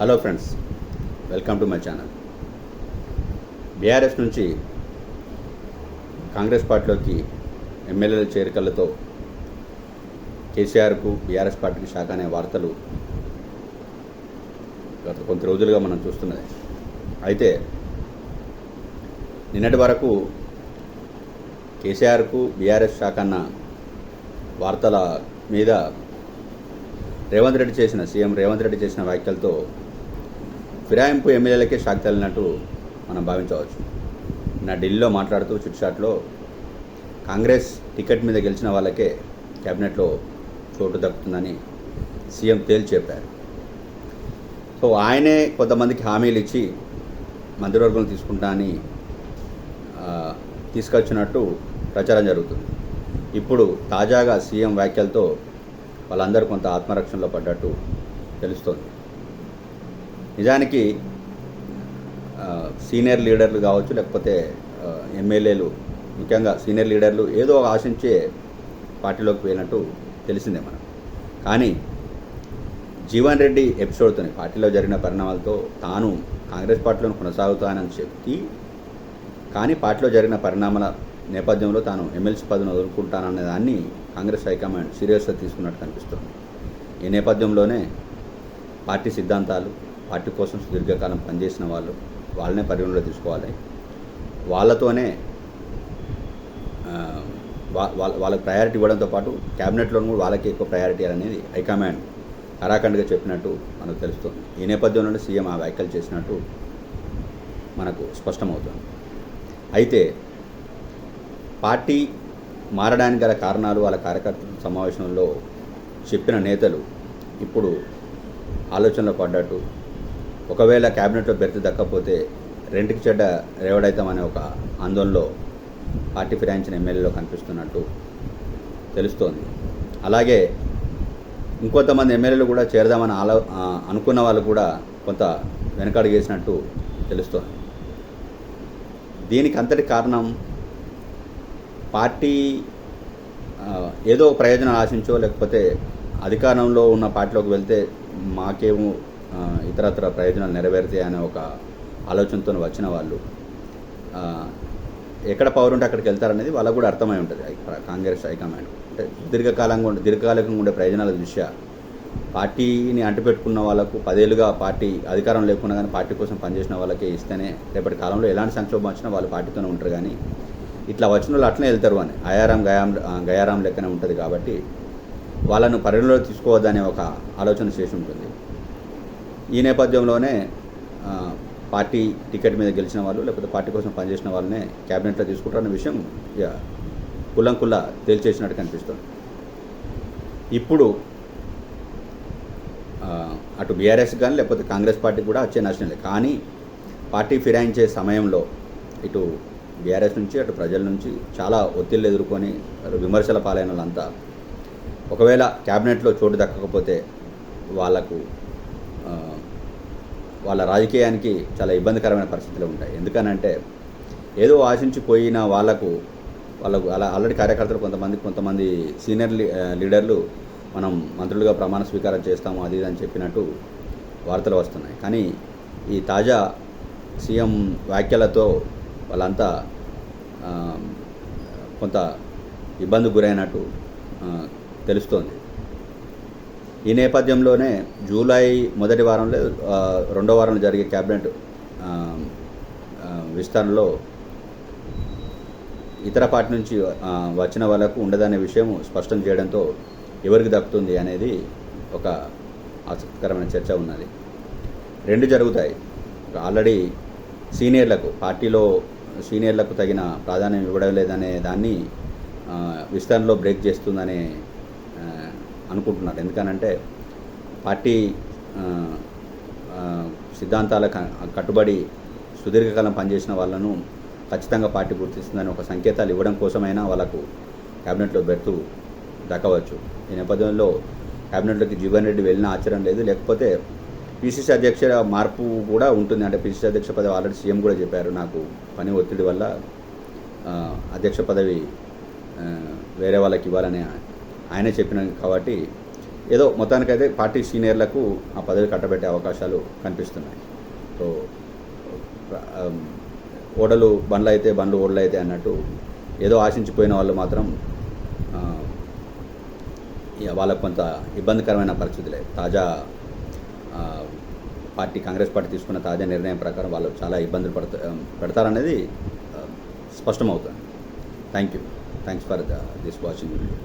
Hello friends, welcome to my channel. BRS నుంచి కాంగ్రెస్ పార్టీలోకి ఎమ్మెల్యేల చేరికలతో కేసీఆర్కు బీఆర్ఎస్ పార్టీకి షాక్ అనే వార్తలు గత కొంత రోజులుగా మనం చూస్తున్నది. అయితే నిన్నటి వరకు కేసీఆర్కు బీఆర్ఎస్ షాక్ అన్న వార్తల మీద సీఎం రేవంత్ రెడ్డి చేసిన వ్యాఖ్యలతో ఫిరాయింపు ఎమ్మెల్యేలకే షాక్ తగిలినట్టు మనం భావించవచ్చు. నా ఢిల్లీలో మాట్లాడుతూ చిట్చాట్లో కాంగ్రెస్ టికెట్ మీద గెలిచిన వాళ్ళకే క్యాబినెట్లో చోటు దక్కుతుందని సీఎం తేల్చి చెప్పారు. సో ఆయనే కొంతమందికి హామీలు ఇచ్చి మంత్రివర్గం తీసుకుంటా అని తీసుకొచ్చినట్టు ప్రచారం జరుగుతుంది. ఇప్పుడు తాజాగా సీఎం వ్యాఖ్యలతో వాళ్ళందరూ కొంత ఆత్మరక్షణలో పడ్డట్టు తెలుస్తోంది. నిజానికి సీనియర్ లీడర్లు కావచ్చు, లేకపోతే ఎమ్మెల్యేలు, ముఖ్యంగా సీనియర్ లీడర్లు ఏదో ఆశించే పార్టీలోకి వెళ్ళినట్టు తెలిసిందే మనం. కానీ జీవన్ రెడ్డి ఎపిసోడ్తో పార్టీలో జరిగిన పరిణామాలతో తాను కాంగ్రెస్ పార్టీలో కొనసాగుతానని చెప్పి, కానీ పార్టీలో జరిగిన పరిణామాల నేపథ్యంలో తాను ఎమ్మెల్సీ పదవిని వదులుకుంటాననే దాన్ని కాంగ్రెస్ హైకమాండ్ సీరియస్గా తీసుకున్నట్టు కనిపిస్తుంది. ఈ నేపథ్యంలోనే పార్టీ సిద్ధాంతాలు, పార్టీ కోసం సుదీర్ఘకాలం పనిచేసిన వాళ్ళనే పరిగణలో తీసుకోవాలి. వాళ్ళతోనే వాళ్ళకి ప్రయారిటీ ఇవ్వడంతో పాటు క్యాబినెట్లో కూడా వాళ్ళకి ఎక్కువ ప్రయారిటీ అనేది హైకమాండ్ ఖరాఖండ్గా చెప్పినట్టు మనకు తెలుస్తుంది. ఈ నేపథ్యంలోనే సీఎం ఆ వ్యాఖ్యలు చేసినట్టు మనకు స్పష్టమవుతుంది. అయితే పార్టీ మారడానికి గల కారణాలు వాళ్ళ కార్యకర్తల సమావేశంలో చెప్పిన నేతలు ఇప్పుడు ఆలోచనలో పడ్డట్టు, ఒకవేళ క్యాబినెట్లో బెర్త్ దక్కపోతే రెంట్కి చెడ్డ రేవడైతామనే ఒక ఆందోళనలో పార్టీ ఫిరాయించిన ఎమ్మెల్యేలో కనిపిస్తున్నట్టు తెలుస్తోంది. అలాగే ఇంకొంతమంది ఎమ్మెల్యేలు కూడా చేరదామని అనుకున్న వాళ్ళు కూడా కొంత వెనకడుగు వేసినట్టు తెలుస్తోంది. దీనికి అంతటి కారణం పార్టీ ఏదో ప్రయోజనం ఆశించో, లేకపోతే అధికారంలో ఉన్న పార్టీలోకి వెళ్తే మాకేమో ఇతరత్ర ప్రయోజనాలు నెరవేరుతాయి అనే ఒక ఆలోచనతో వచ్చిన వాళ్ళు ఎక్కడ పవర్ ఉంటే అక్కడికి వెళ్తారనేది వాళ్ళకు కూడా అర్థమై ఉంటుంది. కాంగ్రెస్ హైకమాండ్ అంటే దీర్ఘకాలికంగా ఉండే ప్రయోజనాల దృష్ట్యా పార్టీని అంటిపెట్టుకున్న వాళ్ళకు 10 ఏళ్ళుగా పార్టీ అధికారం లేకున్నా కానీ పార్టీ కోసం పనిచేసిన వాళ్ళకే ఇస్తేనే రేపటి కాలంలో ఎలాంటి సంక్షోభం వచ్చినా వాళ్ళు పార్టీతోనే ఉంటారు. కానీ ఇట్లా వచ్చిన వాళ్ళు అట్లనే వెళ్తారు అని గయారాం లెక్కనే ఉంటుంది. కాబట్టి వాళ్ళను పరిగణలో తీసుకోవద్దనే ఒక ఆలోచన చేసి ఉంటుంది. ఈ నేపథ్యంలోనే పార్టీ టికెట్ మీద గెలిచిన వాళ్ళు, లేకపోతే పార్టీ కోసం పనిచేసిన వాళ్ళనే క్యాబినెట్లో తీసుకుంటారన్న విషయం కుల్లంకుల్లా తేల్చేసినట్టు కనిపిస్తుంది. ఇప్పుడు అటు బీఆర్ఎస్ కానీ లేకపోతే కాంగ్రెస్ పార్టీ కూడా వచ్చే నష్టం లేదు. కానీ పార్టీ ఫిరాయించే సమయంలో ఇటు బీఆర్ఎస్ నుంచి అటు ప్రజల నుంచి చాలా ఒత్తిళ్ళు ఎదుర్కొని విమర్శల పాలైన వాళ్ళంతా ఒకవేళ క్యాబినెట్లో చోటు దక్కకపోతే వాళ్ళ రాజకీయానికి చాలా ఇబ్బందికరమైన పరిస్థితులు ఉంటాయి. ఎందుకనంటే ఏదో ఆశించిపోయిన వాళ్ళకు అలా ఆల్రెడీ కార్యకర్తలు కొంతమంది సీనియర్ లీడర్లు మనం మంత్రులుగా ప్రమాణ స్వీకారం చేస్తాము అది అని చెప్పినట్టు వార్తలు వస్తున్నాయి. కానీ ఈ తాజా సీఎం వ్యాఖ్యలతో వాళ్ళంతా కొంత ఇబ్బందికి గురైనట్టు తెలుస్తోంది. ఈ నేపథ్యంలోనే జూలై మొదటి వారంలో 2వ వారంలో జరిగే క్యాబినెట్ విస్తరణలో ఇతర పార్టీ నుంచి వచ్చిన వాళ్ళకు ఉండదనే విషయం స్పష్టం చేయడంతో ఎవరికి దక్కుతుంది అనేది ఒక ఆసక్తికరమైన చర్చ ఉన్నది. 2 జరుగుతాయి. ఆల్రెడీ పార్టీలో సీనియర్లకు తగిన ప్రాధాన్యం ఇవ్వడం లేదనే దాన్ని విస్తరణలో బ్రేక్ చేస్తుందని అనుకుంటున్నారు. ఎందుకనంటే పార్టీ సిద్ధాంతాల కట్టుబడి సుదీర్ఘకాలం పనిచేసిన వాళ్ళను ఖచ్చితంగా పార్టీ గుర్తిస్తుందని ఒక సంకేతాలు ఇవ్వడం కోసమైనా వాళ్ళకు క్యాబినెట్లో బెర్తు దక్కవచ్చు. ఈ నేపథ్యంలో క్యాబినెట్లోకి జీవన్ రెడ్డి వెళ్ళిన ఆశ్చర్యం లేదు. లేకపోతే పిసిసి అధ్యక్ష మార్పు కూడా ఉంటుంది. అంటే పిసిసి అధ్యక్ష పదవి ఆల్రెడీ సీఎం కూడా చెప్పారు, నాకు పని ఒత్తిడి వల్ల అధ్యక్ష పదవి వేరే వాళ్ళకి ఇవ్వాలని ఆయనే చెప్పిన కాబట్టి ఏదో మొత్తానికైతే పార్టీ సీనియర్లకు ఆ పదవి కట్టబెట్టే అవకాశాలు కనిపిస్తున్నాయి. సో ఓడలు బండ్లు అయితే బండ్లు ఓడలు అయితే అన్నట్టు ఏదో ఆశించిపోయిన వాళ్ళు మాత్రం వాళ్ళకు కొంత ఇబ్బందికరమైన పరిస్థితులే. తాజా కాంగ్రెస్ పార్టీ తీసుకున్న తాజా నిర్ణయం ప్రకారం వాళ్ళు చాలా ఇబ్బందులు పెడతారనేది స్పష్టమవుతుంది. Thanks for this watching video.